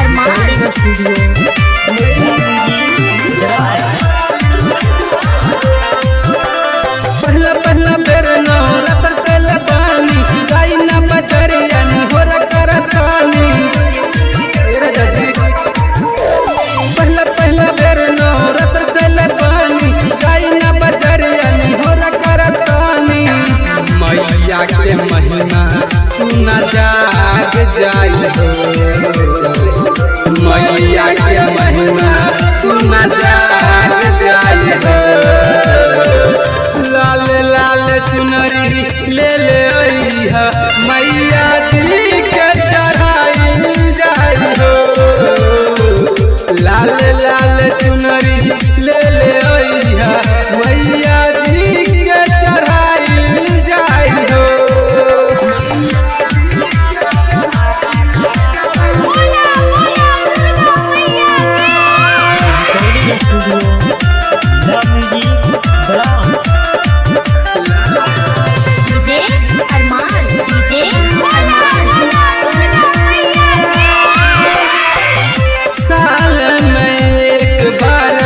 अरमान पहला पहला बेर नवरात्र कल पानी गाई ना बजरिया नी हो करतानी पहला पहला बेर नवरात्र कल पानी गाई ना बजरिया नी हो करतानी मैया के महिमा सुना जाग जाई हो मैया के महिमा सुना जाग जाई हो लाल लाल चुनरी ले ले अइहा मैया जी के चढ़ाई जाई हो लाल लाल चुनरी ले ले अइहा मैया जी के चढ़ाई जाई हो डीजे अरमान साल में एक बार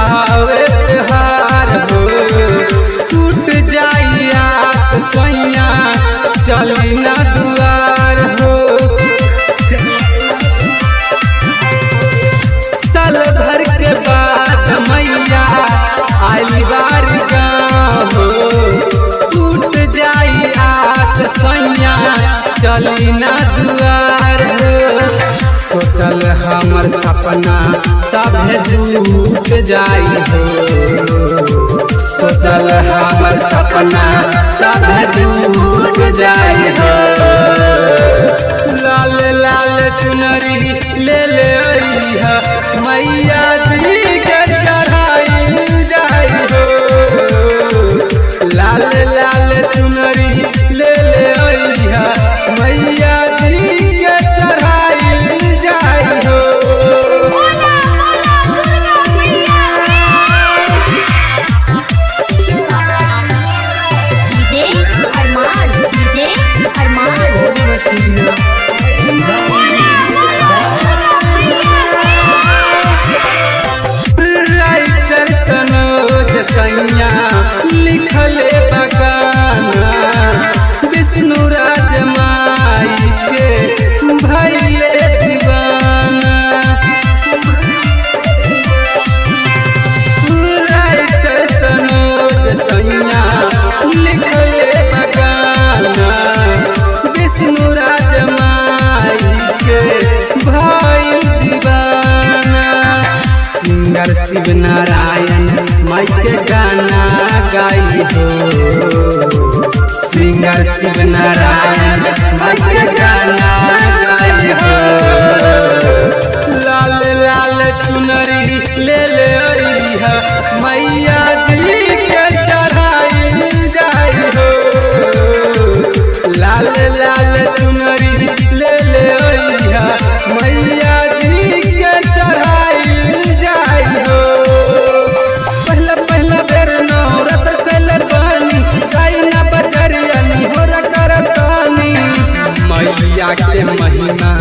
आवे त्योहार हो टूट जाई आस सैया चली ना दुआर हो साल भर के बाद मैया आई बार गाँव हो टूट जाई आस सैया चली ना दुआर हो सोचल हमर सपना सभे टूट जाई हो सोचल हमर सपना सभे टूट जाई हो लाल लाल चुनरी ले ले अइहा मैया जी के चढ़ाई जाई हो लाल लाल चुनरी ले ले अइहा मैया जी के चढ़ाई जाई हो डीजे अरमान राइटर सनोज सैया लिखले बगाना विष्णु राज माई के भैले दीवाना राइटर सनोज सैया लिखले बगाना विष्णु राज माई के भैल दीवाना सिंगर शिव नारायण माई के गाना गाई हो सिंगर शिव नारायण माई के गाना गाई हो लाल लाल चुनरी ले ले अइहा मैया जी के चढ़ाई जाई हो लाल लाल चुनरी ले ले अइहा मैया जी के चढ़ाई जाई हो पहला पहला बेर नवरात्र कल पानी गाई ना बजरिया नी हो करतानी मैया के महिमा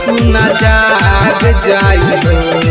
सुना जाग जाई हो